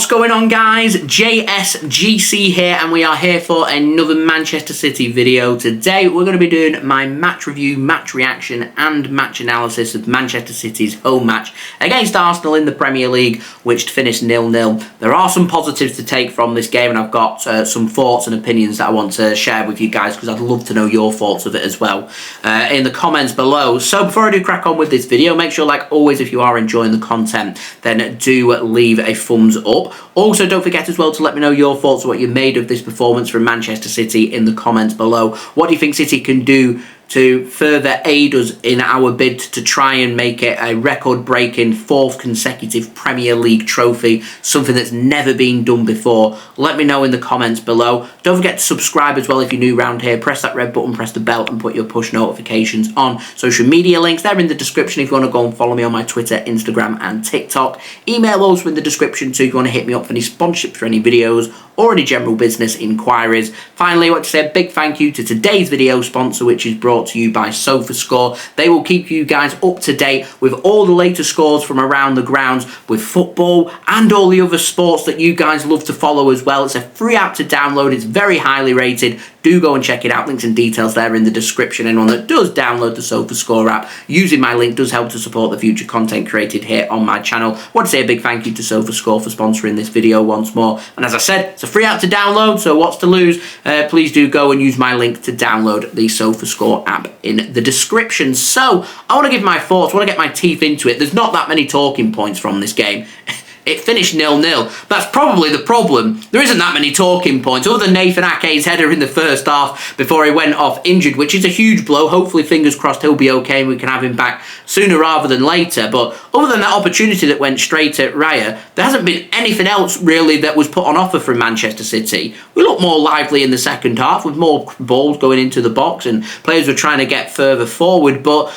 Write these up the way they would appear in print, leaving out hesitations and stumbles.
What's going on, guys? JSGC here, and we are here for another Manchester City video. Today we're going to be doing my match review, match reaction and match analysis of Manchester City's home match against Arsenal in the Premier League, which finished 0-0. There are some positives to take from this game, and I've got some thoughts and opinions that I want to share with you guys, because I'd love to know your thoughts of it as well in the comments below. So before I do crack on with this video, make sure, like always, if you are enjoying the content, then do leave a thumbs up. Also, don't forget as well to let me know your thoughts on what you made of this performance from Manchester City in the comments below. What do you think City can do to further aid us in our bid to try and make it a record-breaking 4th consecutive Premier League trophy, something that's never been done before? Let me know in the comments below. Don't forget to subscribe as well if you're new around here. Press that red button, press the bell, and put your push notifications on. Social media links, they're in the description if you want to go and follow me on my Twitter, Instagram, and TikTok. Email also in the description too if you want to hit me up for any sponsorship for any videos or any general business inquiries. Finally, I want to say a big thank you to today's video sponsor, which is brought to you by SofaScore. They will keep you guys up to date with all the latest scores from around the grounds with football and all the other sports that you guys love to follow as well. It's a free app to download. It's very highly rated. Do go and check it out. Links and details there in the description. Anyone that does download the SofaScore app using my link does help to support the future content created here on my channel. I want to say a big thank you to SofaScore for sponsoring this video once more. And as I said, it's a free app to download, so what's to lose? Please do go and use my link to download the SofaScore app in the description. So, I want to give my thoughts, I want to get my teeth into it. There's not that many talking points from this game. It finished 0-0. That's probably the problem. There isn't that many talking points, other than Nathan Ake's header in the first half before he went off injured, which is a huge blow. Hopefully, fingers crossed, he'll be okay and we can have him back sooner rather than later. But other than that opportunity that went straight at Raya, there hasn't been anything else really that was put on offer from Manchester City. We looked more lively in the second half with more balls going into the box and players were trying to get further forward, but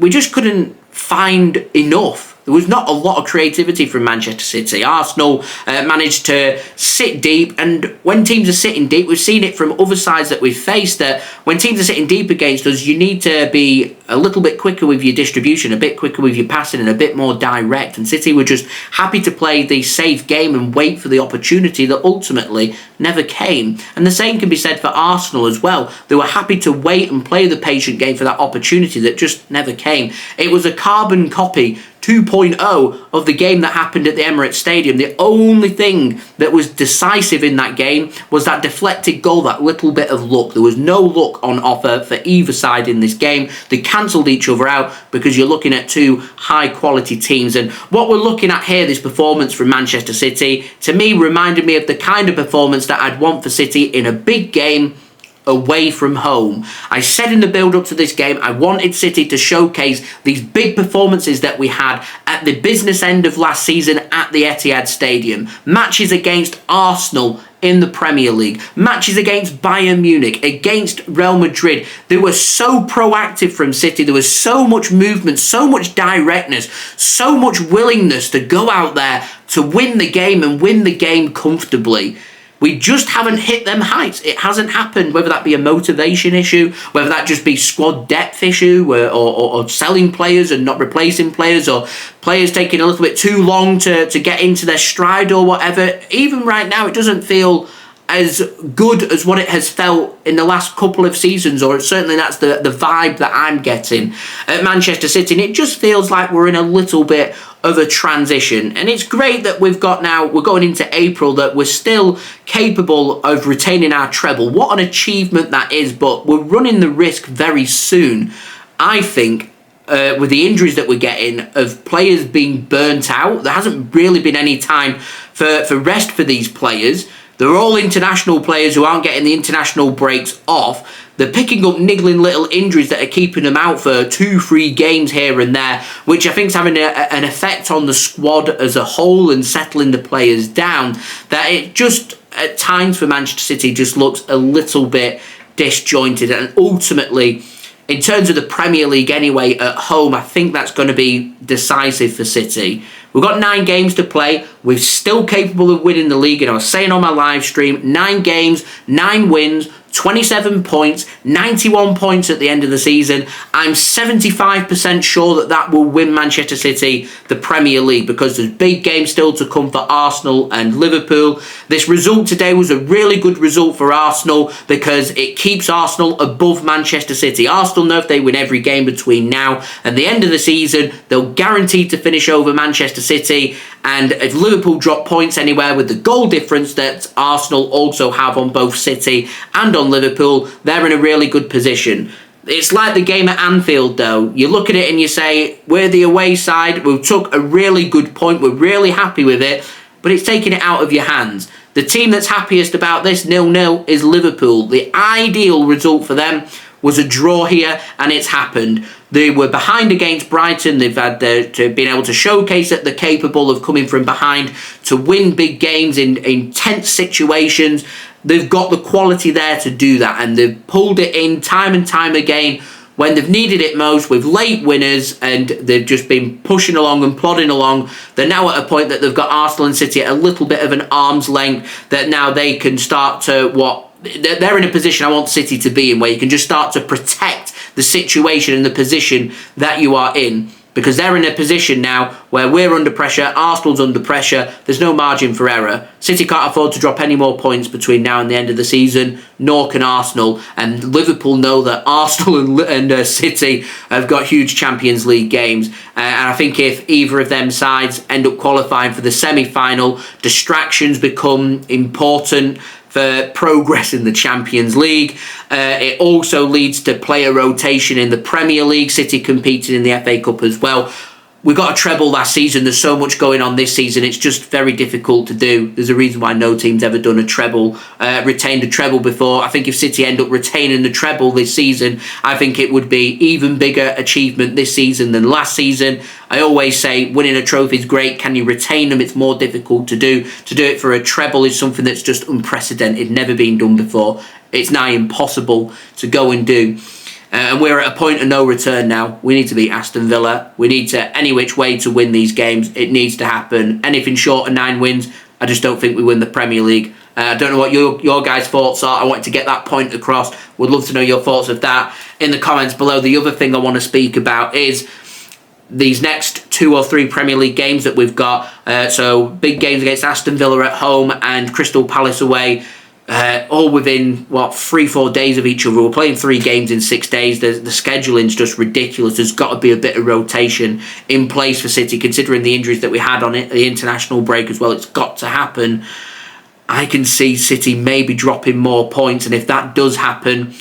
we just couldn't find enough. There was not a lot of creativity from Manchester City. Arsenal managed to sit deep, and when teams are sitting deep, we've seen it from other sides that we've faced, that when teams are sitting deep against us, you need to be a little bit quicker with your distribution, a bit quicker with your passing, and a bit more direct. And City were just happy to play the safe game and wait for the opportunity that ultimately never came. And the same can be said for Arsenal as well. They were happy to wait and play the patient game for that opportunity that just never came. It was a carbon copy 2.0 of the game that happened at the Emirates Stadium. The only thing that was decisive in that game was that deflected goal, that little bit of luck. There was no luck on offer for either side in this game. They cancelled each other out because you're looking at two high-quality teams. And what we're looking at here, this performance from Manchester City, to me reminded me of the kind of performance that I'd want for City in a big game away from home. I said in the build-up to this game, I wanted City to showcase these big performances that we had at the business end of last season at the Etihad Stadium. Matches against Arsenal in the Premier League, matches against Bayern Munich, against Real Madrid. They were so proactive from City. There was so much movement, so much directness, so much willingness to go out there to win the game and win the game comfortably. We just haven't hit them heights. It hasn't happened, whether that be a motivation issue, whether that just be squad depth issue, or selling players and not replacing players, or players taking a little bit too long to get into their stride or whatever. Even right now, it doesn't feel as good as what it has felt in the last couple of seasons, or certainly that's the vibe that I'm getting at Manchester City. And it just feels like we're in a little bit of a transition. And it's great that we're going into April, that we're still capable of retaining our treble. What an achievement that is, but we're running the risk very soon, I think, with the injuries that we're getting, of players being burnt out. There hasn't really been any time for rest for these players. They're all international players who aren't getting the international breaks off. They're picking up niggling little injuries that are keeping them out for 2-3 games here and there, which I think is having an effect on the squad as a whole and settling the players down, that it just, at times for Manchester City, just looks a little bit disjointed. And ultimately, in terms of the Premier League anyway, at home, I think that's going to be decisive for City. We've got 9 games to play. We're still capable of winning the league. And I was saying on my live stream, 9 games, 9 wins, 27 points, 91 points at the end of the season. I'm 75% sure that will win Manchester City the Premier League, because there's big games still to come for Arsenal and Liverpool. This result today was a really good result for Arsenal because it keeps Arsenal above Manchester City. Arsenal know if they win every game between now and the end of the season, they'll guarantee to finish over Manchester City. And if Liverpool drop points anywhere with the goal difference that Arsenal also have on both City and on Liverpool, they're in a really good position. It's like the game at Anfield, though. You look at it and you say, we're the away side, we took a really good point, we're really happy with it, but it's taking it out of your hands. The team that's happiest about this 0-0 is Liverpool. The ideal result for them was a draw here, and it's happened. They were behind against Brighton. They've had to been able to showcase that they're capable of coming from behind to win big games in tense situations. They've got the quality there to do that, and they've pulled it in time and time again when they've needed it most with late winners, and they've just been pushing along and plodding along. They're now at a point that they've got Arsenal and City at a little bit of an arm's length, that now they can start to they're in a position I want City to be in, where you can just start to protect the situation and the position that you are in, because they're in a position now where we're under pressure, Arsenal's under pressure, there's no margin for error. City can't afford to drop any more points between now and the end of the season, nor can Arsenal, and Liverpool know that Arsenal and City have got huge Champions League games, and I think if either of them sides end up qualifying for the semi-final, distractions become important for progress in the Champions League. It also leads to player rotation in the Premier League. City competing in the FA Cup as well. We got a treble last season. There's so much going on this season. It's just very difficult to do. There's a reason why no team's ever done a treble, retained a treble before. I think if City end up retaining the treble this season, I think it would be even bigger achievement this season than last season. I always say winning a trophy is great. Can you retain them? It's more difficult to do. To do it for a treble is something that's just unprecedented, never been done before. It's nigh impossible to go and do. And we're at a point of no return now. We need to beat Aston Villa. We need to, any which way, to win these games. It needs to happen. Anything short of 9 wins, I just don't think we win the Premier League. I don't know what your guys' thoughts are. I wanted to get that point across. Would love to know your thoughts of that in the comments below. The other thing I want to speak about is these next 2 or 3 Premier League games that we've got. So big games against Aston Villa at home and Crystal Palace away. All within, 3-4 days of each other. We're playing 3 games in 6 days. The scheduling's just ridiculous. There's got to be a bit of rotation in place for City, considering the injuries that we had on it, the international break as well. It's got to happen. I can see City maybe dropping more points, and if that does happen,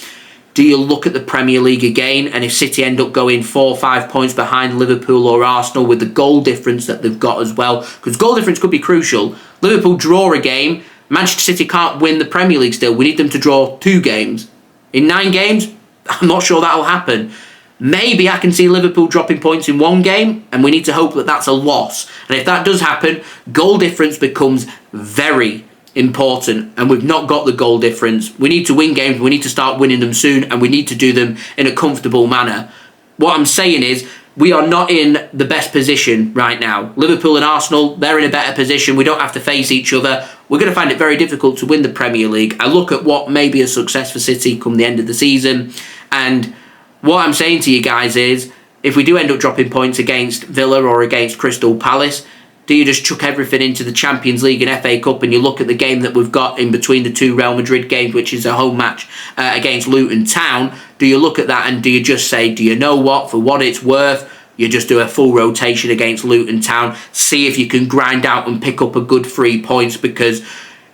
do you look at the Premier League again? And if City end up going 4 or 5 points behind Liverpool or Arsenal with the goal difference that they've got as well, because goal difference could be crucial. Liverpool draw a game, Manchester City can't win the Premier League still. We need them to draw 2 games. In 9 games, I'm not sure that'll happen. Maybe I can see Liverpool dropping points in 1 game, and we need to hope that that's a loss. And if that does happen, goal difference becomes very important, and we've not got the goal difference. We need to win games, we need to start winning them soon, and we need to do them in a comfortable manner. What I'm saying is, we are not in the best position right now. Liverpool and Arsenal, they're in a better position. We don't have to face each other. We're going to find it very difficult to win the Premier League. I look at what may be a success for City come the end of the season, and what I'm saying to you guys is, if we do end up dropping points against Villa or against Crystal Palace, do you just chuck everything into the Champions League and FA Cup, and you look at the game that we've got in between the 2 Real Madrid games, which is a home match against Luton Town? Do you look at that and do you just say, do you know what, for what it's worth, you just do a full rotation against Luton Town, see if you can grind out and pick up a good 3 points, because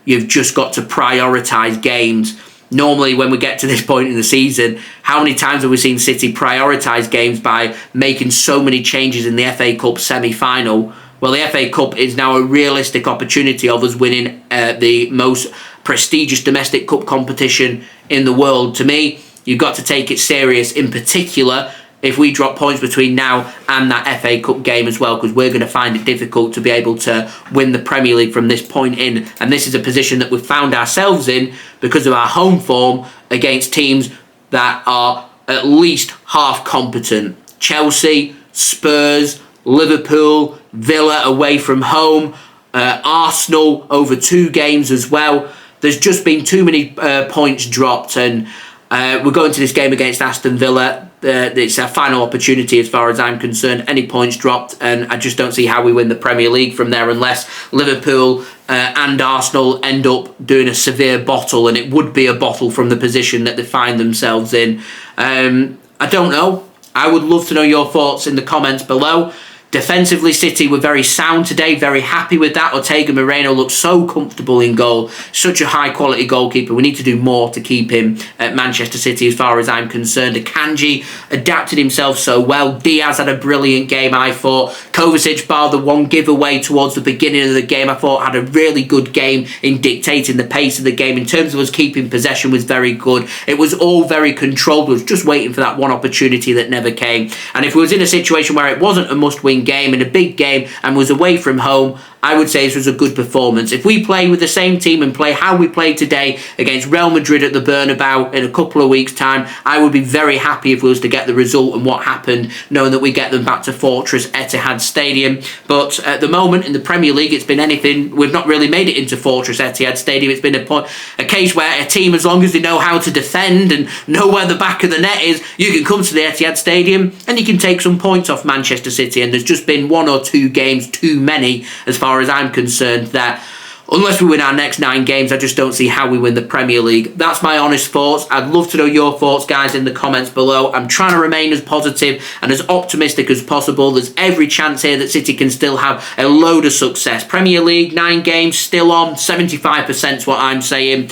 you've just got to prioritise games. Normally, when we get to this point in the season, how many times have we seen City prioritise games by making so many changes in the FA Cup semi-final? Well, the FA Cup is now a realistic opportunity of us winning the most prestigious domestic cup competition in the world. To me, you've got to take it serious, in particular if we drop points between now and that FA Cup game as well, because we're going to find it difficult to be able to win the Premier League from this point in. And this is a position that we've found ourselves in because of our home form against teams that are at least half competent. Chelsea, Spurs, Liverpool, Villa away from home, Arsenal over 2 games as well. There's just been too many points dropped, and we're going to this game against Aston Villa. It's our final opportunity as far as I'm concerned. Any points dropped, and I just don't see how we win the Premier League from there unless Liverpool and Arsenal end up doing a severe bottle, and it would be a bottle from the position that they find themselves in. I don't know. I would love to know your thoughts in the comments below. Defensively, City were very sound today, very happy with that. Ortega-Moreno looked so comfortable in goal, such a high-quality goalkeeper. We need to do more to keep him at Manchester City as far as I'm concerned. Akanji adapted himself so well. Diaz had a brilliant game, I thought. Kovacic, bar the one giveaway towards the beginning of the game, I thought had a really good game in dictating the pace of the game. In terms of us keeping possession was very good. It was all very controlled. We was just waiting for that one opportunity that never came. And if we was in a situation where it wasn't a must-win game, in a big game, and was away from home, I would say this was a good performance. If we play with the same team and play how we played today against Real Madrid at the Bernabeu in a couple of weeks' time, I would be very happy if we was to get the result and what happened, knowing that we get them back to Fortress Etihad Stadium. But at the moment in the Premier League, it's been anything. We've not really made it into Fortress Etihad Stadium. It's been a case where a team, as long as they know how to defend and know where the back of the net is, you can come to the Etihad Stadium and you can take some points off Manchester City. And there's just been 1 or 2 games too many as far as I'm concerned, that unless we win our next 9 games, I just don't see how we win the Premier League. That's my honest thoughts. I'd love to know your thoughts, guys, in the comments below. I'm trying to remain as positive and as optimistic as possible. There's every chance here that City can still have a load of success. Premier League, 9 games, still on, 75% is what I'm saying.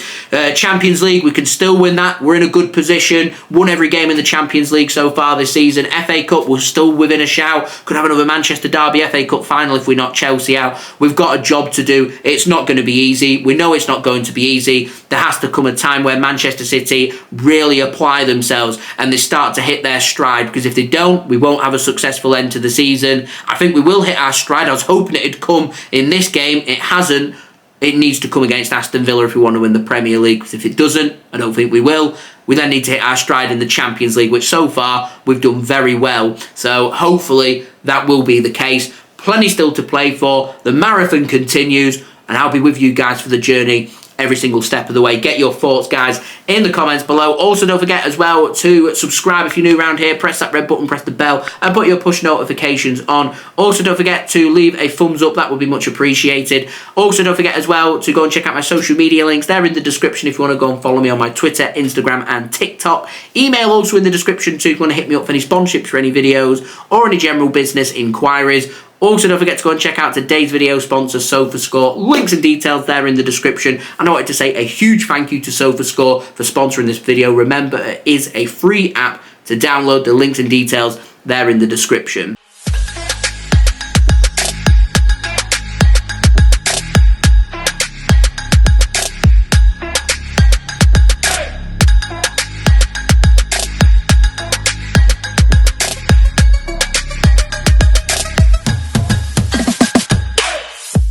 Champions League, we can still win that. We're in a good position. Won every game in the Champions League so far this season. FA Cup, we're still within a shout. Could have another Manchester Derby FA Cup final if we knock Chelsea out. We've got a job to do. It's not going to be easy. We know it's not going to be easy. There has to come a time where Manchester City really apply themselves and they start to hit their stride, because if they don't, we won't have a successful end to the season. I think we will hit our stride. I was hoping it'd come in this game. It hasn't. It needs to come against Aston Villa if we want to win the Premier League, because if it doesn't, I don't think we will. We then need to hit our stride in the Champions League, which so far we've done very well. So hopefully that will be the case. Plenty still to play for. The marathon continues, and I'll be with you guys for the journey every single step of the way. Get your thoughts, guys, in the comments below. Also, don't forget as well to subscribe if you're new around here. Press that red button, press the bell, and put your push notifications on. Also, don't forget to leave a thumbs up. That would be much appreciated. Also, don't forget as well to go and check out my social media links. They're in the description if you want to go and follow me on my Twitter, Instagram, and TikTok. Email also in the description too if you want to hit me up for any sponsorships for any videos or any general business inquiries. Also, don't forget to go and check out today's video sponsor, SofaScore. Links and details there in the description. And I wanted to say a huge thank you to SofaScore for sponsoring this video. Remember, it is a free app to download. The links and details there in the description.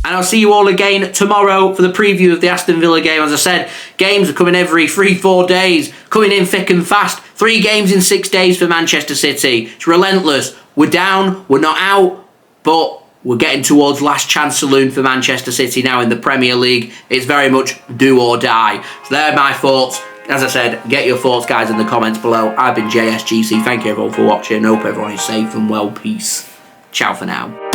And I'll see you all again tomorrow for the preview of the Aston Villa game. As I said, games are coming every 3-4 days, coming in thick and fast. 3 games in 6 days for Manchester City. It's relentless. We're down, we're not out, but we're getting towards last chance saloon for Manchester City now in the Premier League. It's very much do or die. So there are my thoughts. As I said, get your thoughts, guys, in the comments below. I've been JSGC. Thank you, everyone, for watching. I hope everyone is safe and well. Peace. Ciao for now.